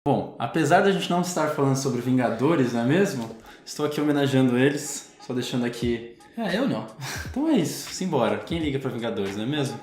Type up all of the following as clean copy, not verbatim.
Bom, apesar da gente não estar falando sobre Vingadores, não é mesmo? Estou aqui homenageando eles, só deixando aqui... Eu não. Então é isso, simbora. Quem liga pra Vingadores, não é mesmo?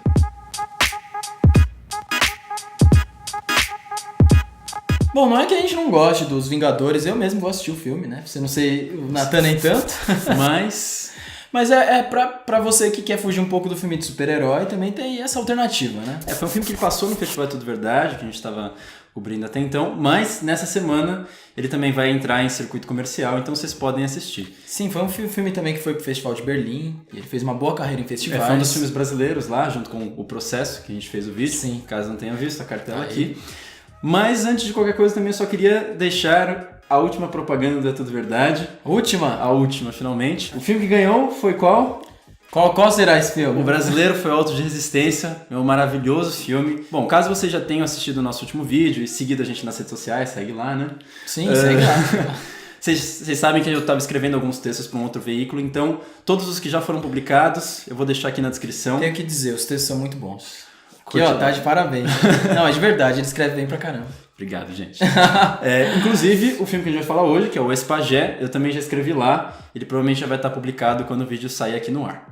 Bom, não é que a gente não goste dos Vingadores, eu mesmo vou assistir o filme, né? Você não sei, o Nathan nem tanto. Mas... Mas é pra você que quer fugir um pouco do filme de super-herói, também tem essa alternativa, né? Foi um filme que ele passou no Festival É Tudo Verdade, que a gente estava cobrindo até então, mas nessa semana ele também vai entrar em circuito comercial, então vocês podem assistir. Sim, foi um filme também que foi pro Festival de Berlim, e ele fez uma boa carreira em festivais. Foi um dos filmes brasileiros lá, junto com O Processo, que a gente fez o vídeo. Sim. Caso não tenha visto, a cartela aqui. Mas antes de qualquer coisa também eu só queria deixar a última propaganda do É Tudo Verdade. A última, finalmente. O filme que ganhou foi qual? Qual será esse filme? O brasileiro foi Auto de Resistência, é um maravilhoso filme. Bom, caso você já tenha assistido o nosso último vídeo e seguido a gente nas redes sociais, segue lá, né? Sim, segue lá. Vocês sabem que eu estava escrevendo alguns textos para um outro veículo, então todos os que já foram publicados eu vou deixar aqui na descrição. Tenho que dizer, os textos são muito bons. Aqui, ó, tá de parabéns. Não, é de verdade, ele escreve bem pra caramba. Obrigado, gente. Inclusive, o filme que a gente vai falar hoje, que é o Espagé, eu também já escrevi lá. Ele provavelmente já vai estar publicado quando o vídeo sair aqui no ar.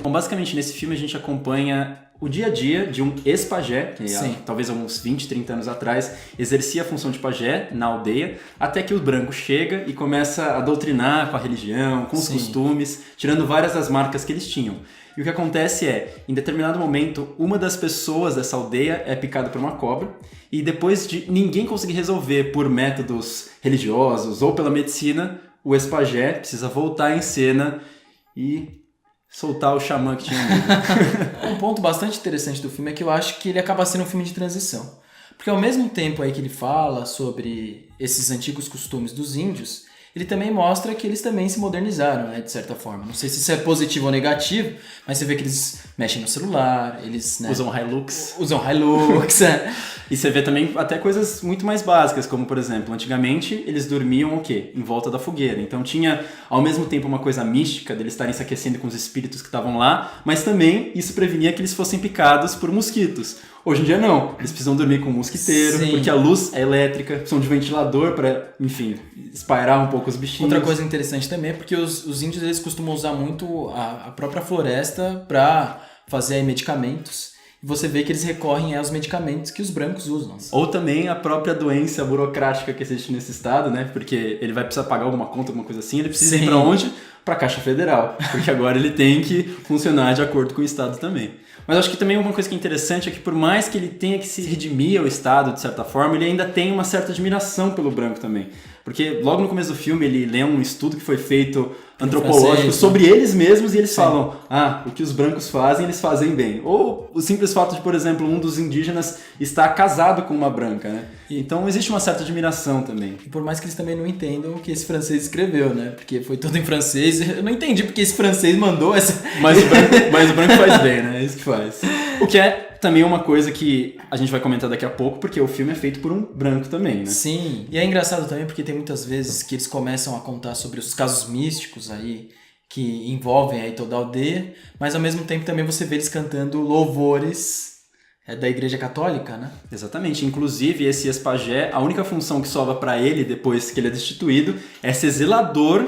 Bom, basicamente, nesse filme a gente acompanha o dia a dia de um ex-pajé, que talvez há uns 20, 30 anos atrás exercia a função de pajé na aldeia, até que o branco chega e começa a doutrinar com a religião, com os costumes, tirando várias das marcas que eles tinham. E o que acontece é, em determinado momento, uma das pessoas dessa aldeia é picada por uma cobra, e depois de ninguém conseguir resolver por métodos religiosos ou pela medicina, o ex-pajé precisa voltar em cena e soltar o xamã que tinha medo. Um ponto bastante interessante do filme é que eu acho que ele acaba sendo um filme de transição. Porque ao mesmo tempo aí que ele fala sobre esses antigos costumes dos índios, ele também mostra que eles também se modernizaram, né, de certa forma. Não sei se isso é positivo ou negativo, mas você vê que eles mexem no celular, eles... Né, usam Hilux. E você vê também até coisas muito mais básicas, como, por exemplo, antigamente eles dormiam o quê? Em volta da fogueira. Então tinha, ao mesmo tempo, uma coisa mística deles estarem se aquecendo com os espíritos que estavam lá, mas também isso prevenia que eles fossem picados por mosquitos. Hoje em dia não, eles precisam dormir com um mosquiteiro, porque a luz é elétrica, precisam de ventilador para, enfim, espairar um pouco os bichinhos. Outra coisa interessante também é porque os índios eles costumam usar muito a própria floresta para fazer aí medicamentos. E você vê que eles recorrem aos medicamentos que os brancos usam. Ou também a própria doença burocrática que existe nesse estado, né? Porque ele vai precisar pagar alguma conta, alguma coisa assim, ele precisa ir para onde? Para a Caixa Federal, porque agora ele tem que funcionar de acordo com o Estado também. Mas acho que também uma coisa que é interessante é que por mais que ele tenha que se redimir ao Estado de certa forma, ele ainda tem uma certa admiração pelo branco também. Porque logo no começo do filme ele lê um estudo que foi feito antropológico sobre eles mesmos e eles falam, o que os brancos fazem, eles fazem bem. Ou o simples fato de, por exemplo, um dos indígenas estar casado com uma branca, né? Então existe uma certa admiração também. E por mais que eles também não entendam o que esse francês escreveu, né? Porque foi tudo em francês. Eu não entendi porque esse francês mandou essa... Mas o branco faz bem, né? É isso que faz. O que é também uma coisa que a gente vai comentar daqui a pouco, porque o filme é feito por um branco também, né? Sim, e é engraçado também porque tem muitas vezes que eles começam a contar sobre os casos místicos aí, que envolvem aí toda a aldeia, mas ao mesmo tempo também você vê eles cantando louvores da Igreja Católica, né? Exatamente, inclusive esse ex-pajé, a única função que sobra para ele depois que ele é destituído é ser zelador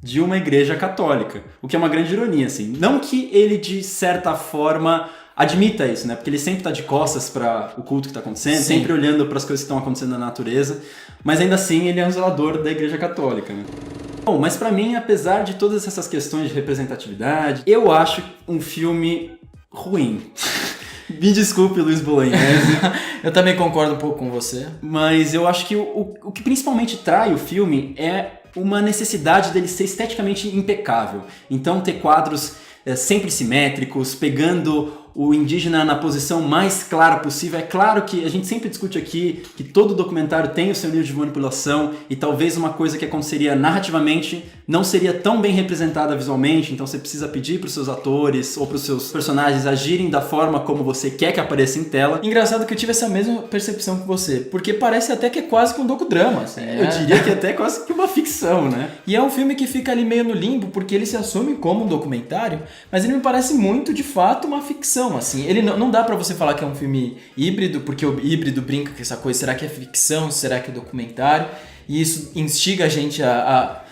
de uma igreja católica, o que é uma grande ironia, assim. Não que ele, de certa forma, admita isso, né? Porque ele sempre tá de costas para o culto que tá acontecendo, sempre olhando para as coisas que estão acontecendo na natureza, mas ainda assim ele é um zelador da igreja católica, né? Bom, mas para mim, apesar de todas essas questões de representatividade, eu acho um filme ruim. Me desculpe, Luiz Bolognese. Eu também concordo um pouco com você. Mas eu acho que o que principalmente trai o filme é uma necessidade dele ser esteticamente impecável. Então ter quadros sempre simétricos, pegando o indígena na posição mais clara possível. É claro que a gente sempre discute aqui que todo documentário tem o seu nível de manipulação e talvez uma coisa que aconteceria narrativamente não seria tão bem representada visualmente, então você precisa pedir para os seus atores ou para os seus personagens agirem da forma como você quer que apareça em tela. Engraçado que eu tive essa mesma percepção que você, porque parece até que é quase que um docudrama. Assim, Eu diria que até quase que uma ficção, né? E é um filme que fica ali meio no limbo, porque ele se assume como um documentário, mas ele me parece muito, de fato, uma ficção. ficção, assim. Ele não dá pra você falar que é um filme híbrido, porque o híbrido brinca com essa coisa, será que é ficção, será que é documentário? E isso instiga a gente a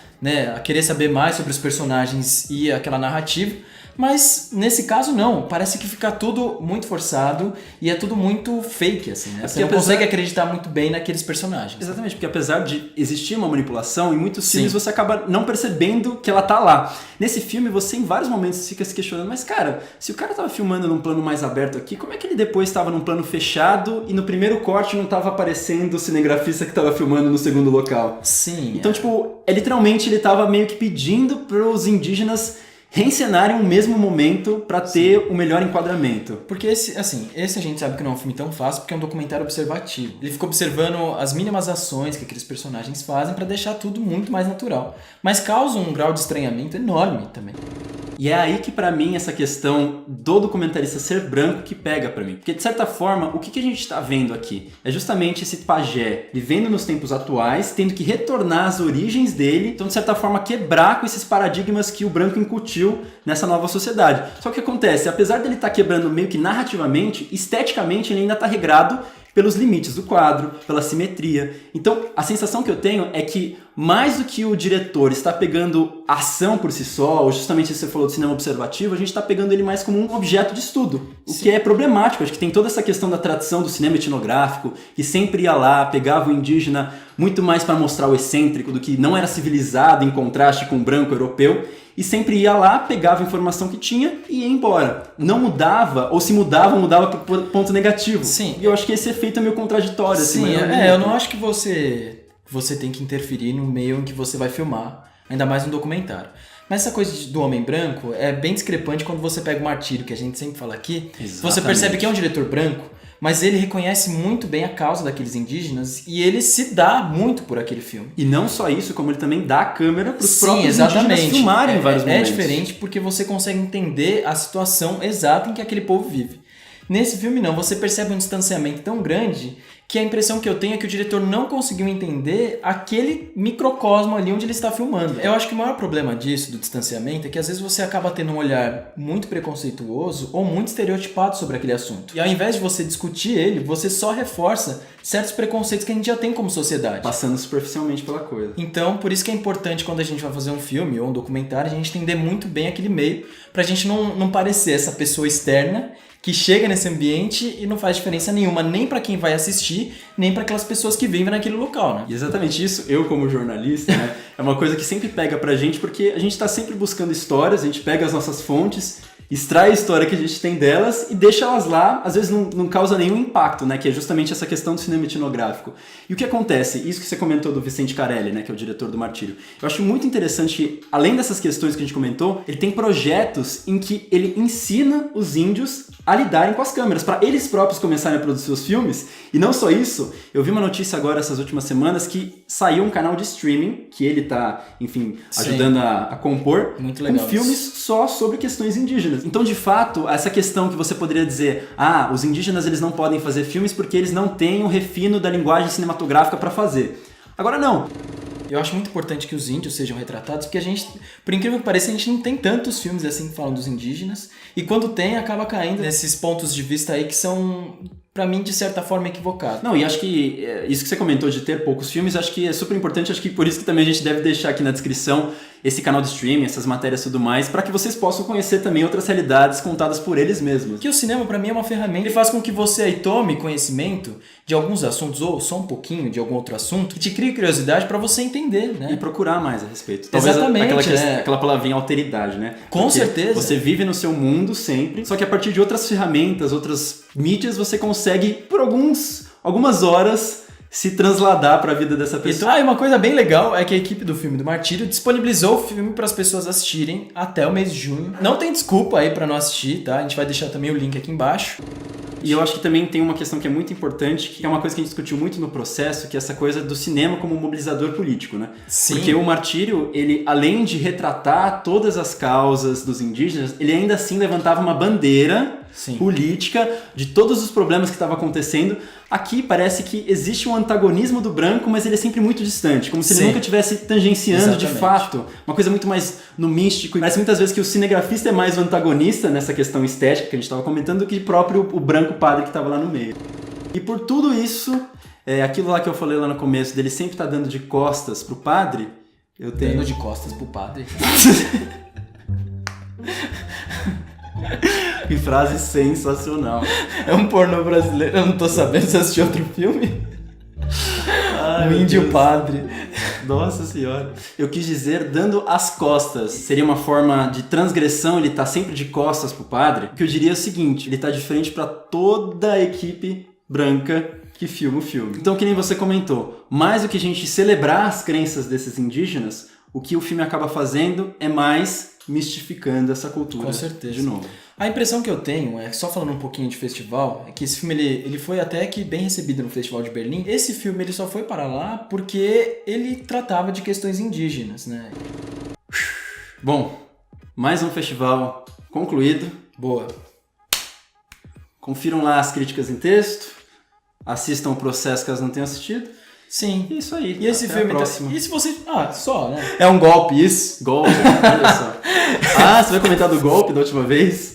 querer saber mais sobre os personagens e aquela narrativa. Mas nesse caso não, parece que fica tudo muito forçado e é tudo muito fake, assim, né? Você não consegue acreditar muito bem naqueles personagens. Exatamente, porque apesar de existir uma manipulação, em muitos filmes você acaba não percebendo que ela tá lá. Nesse filme você em vários momentos fica se questionando, mas cara, se o cara tava filmando num plano mais aberto aqui, como é que ele depois estava num plano fechado e no primeiro corte não tava aparecendo o cinegrafista que tava filmando no segundo local? Sim. Então, literalmente ele tava meio que pedindo pros indígenas reencenarem o mesmo momento para ter o melhor enquadramento. Porque esse a gente sabe que não é um filme tão fácil porque é um documentário observativo. Ele fica observando as mínimas ações que aqueles personagens fazem para deixar tudo muito mais natural. Mas causa um grau de estranhamento enorme também. E é aí que pra mim essa questão do documentarista ser branco que pega pra mim. Porque de certa forma, o que a gente tá vendo aqui? É justamente esse pajé vivendo nos tempos atuais, tendo que retornar às origens dele, então de certa forma quebrar com esses paradigmas que o branco incutiu nessa nova sociedade. Só que o que acontece? Apesar dele estar quebrando meio que narrativamente, esteticamente ele ainda tá regrado pelos limites do quadro, pela simetria. Então, a sensação que eu tenho é que mais do que o diretor está pegando a ação por si só, ou justamente você falou do cinema observativo, a gente está pegando ele mais como um objeto de estudo, o que é problemático. Acho que tem toda essa questão da tradição do cinema etnográfico, que sempre ia lá, pegava o indígena muito mais para mostrar o excêntrico do que não era civilizado em contraste com o branco europeu, e sempre ia lá, pegava a informação que tinha e ia embora. Não mudava, ou se mudava para ponto negativo. Sim. E eu acho que esse efeito é meio contraditório. Sim, eu não acho que você tem que interferir no meio em que você vai filmar, ainda mais um documentário. Mas essa coisa do homem branco é bem discrepante quando você pega o Martírio, que a gente sempre fala aqui. Exatamente. Você percebe que é um diretor branco, mas ele reconhece muito bem a causa daqueles indígenas e ele se dá muito por aquele filme. E não só isso, como ele também dá a câmera para os próprios indígenas filmarem em vários momentos. É diferente porque você consegue entender a situação exata em que aquele povo vive. Nesse filme não, você percebe um distanciamento tão grande que a impressão que eu tenho é que o diretor não conseguiu entender aquele microcosmo ali onde ele está filmando. Eu acho que o maior problema disso, do distanciamento, é que às vezes você acaba tendo um olhar muito preconceituoso ou muito estereotipado sobre aquele assunto. E ao invés de você discutir ele, você só reforça certos preconceitos que a gente já tem como sociedade. Passando superficialmente pela coisa. Então, por isso que é importante quando a gente vai fazer um filme ou um documentário, a gente entender muito bem aquele meio, pra gente não parecer essa pessoa externa que chega nesse ambiente e não faz diferença nenhuma, nem para quem vai assistir, nem para aquelas pessoas que vivem naquele local, né? E exatamente isso, eu como jornalista, né, é uma coisa que sempre pega pra gente, porque a gente tá sempre buscando histórias, a gente pega as nossas fontes, extrai a história que a gente tem delas e deixa elas lá, às vezes não causa nenhum impacto, né? Que é justamente essa questão do cinema etnográfico. E o que acontece? Isso que você comentou do Vicente Carelli, né? Que é o diretor do Martírio. Eu acho muito interessante que, além dessas questões que a gente comentou, ele tem projetos em que ele ensina os índios a lidarem com as câmeras, para eles próprios começarem a produzir seus filmes. E não só isso, eu vi uma notícia agora, essas últimas semanas, que saiu um canal de streaming, que ele tá, enfim, ajudando a compor, muito legal, com filmes só sobre questões indígenas. Então, de fato, essa questão que você poderia dizer, os indígenas eles não podem fazer filmes porque eles não têm o refino da linguagem cinematográfica para fazer. Agora não. Eu acho muito importante que os índios sejam retratados, porque a gente, por incrível que pareça, a gente não tem tantos filmes assim que falam dos indígenas, e quando tem, acaba caindo nesses pontos de vista aí que são, pra mim, de certa forma, equivocados. Não, e acho que isso que você comentou de ter poucos filmes, acho que é super importante, acho que por isso que também a gente deve deixar aqui na descrição esse canal de streaming, essas matérias e tudo mais, para que vocês possam conhecer também outras realidades contadas por eles mesmos. Que o cinema, pra mim, é uma ferramenta. Ele faz com que você aí tome conhecimento de alguns assuntos, ou só um pouquinho de algum outro assunto, e te crie curiosidade pra você entender, né? E procurar mais a respeito. Talvez exatamente, aquela palavrinha alteridade, né? Com Porque certeza. Você vive no seu mundo sempre, só que a partir de outras ferramentas, outras mídias, você consegue, por algumas horas, se transladar para a vida dessa pessoa. E uma coisa bem legal é que a equipe do filme do Martírio disponibilizou o filme para as pessoas assistirem até o mês de junho. Não tem desculpa aí para não assistir, tá? A gente vai deixar também o link aqui embaixo. E eu acho que também tem uma questão que é muito importante, que é uma coisa que a gente discutiu muito no processo, que é essa coisa do cinema como mobilizador político, né? Sim. Porque o Martírio, ele, além de retratar todas as causas dos indígenas, ele ainda assim levantava uma bandeira Sim. política, de todos os problemas que estavam acontecendo. Aqui parece que existe um antagonismo do branco, mas ele é sempre muito distante, como se ele Sim. nunca estivesse tangenciando de Exatamente. fato, uma coisa muito mais no místico. E parece muitas vezes que o cinegrafista é mais o antagonista nessa questão estética que a gente estava comentando do que próprio o branco padre que estava lá no meio. E por tudo isso, aquilo lá que eu falei lá no começo, dele sempre estar dando de costas pro padre, eu tenho... Dando de costas pro padre. Que frase sensacional. É um pornô brasileiro, eu não tô sabendo se assistiu outro filme. Ai, O meu Índio Deus. Padre. Nossa senhora. Eu quis dizer dando as costas. Seria uma forma de transgressão, ele tá sempre de costas pro padre. O que eu diria é o seguinte, ele tá de frente pra toda a equipe branca que filma o filme. Então, que nem você comentou, mais do que a gente celebrar as crenças desses indígenas, o que o filme acaba fazendo é mais mistificando essa cultura. Com certeza. De novo. A impressão que eu tenho, só falando um pouquinho de festival, é que esse filme ele foi até que bem recebido no Festival de Berlim. Esse filme ele só foi para lá porque ele tratava de questões indígenas, né? Bom, mais um festival concluído. Boa. Confiram lá as críticas em texto, assistam o processo caso não tenham assistido. Sim. E isso aí. E esse até filme... a próxima. E se você... só, né? É um golpe isso. Golpe, olha só. Ah, você vai comentar do golpe da última vez?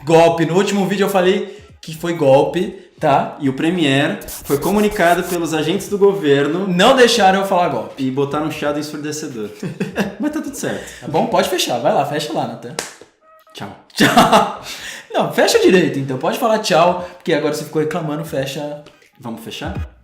Golpe. No último vídeo eu falei que foi golpe, tá? E o Premiere foi comunicado pelos agentes do governo Não deixaram eu falar golpe. e botaram um chiado ensurdecedor. Mas tá tudo certo. Tá bom? Pode fechar. Vai lá, fecha lá, Natan. Tchau. Tchau. Não, fecha direito então. Pode falar tchau, porque agora você ficou reclamando, fecha... Vamos fechar?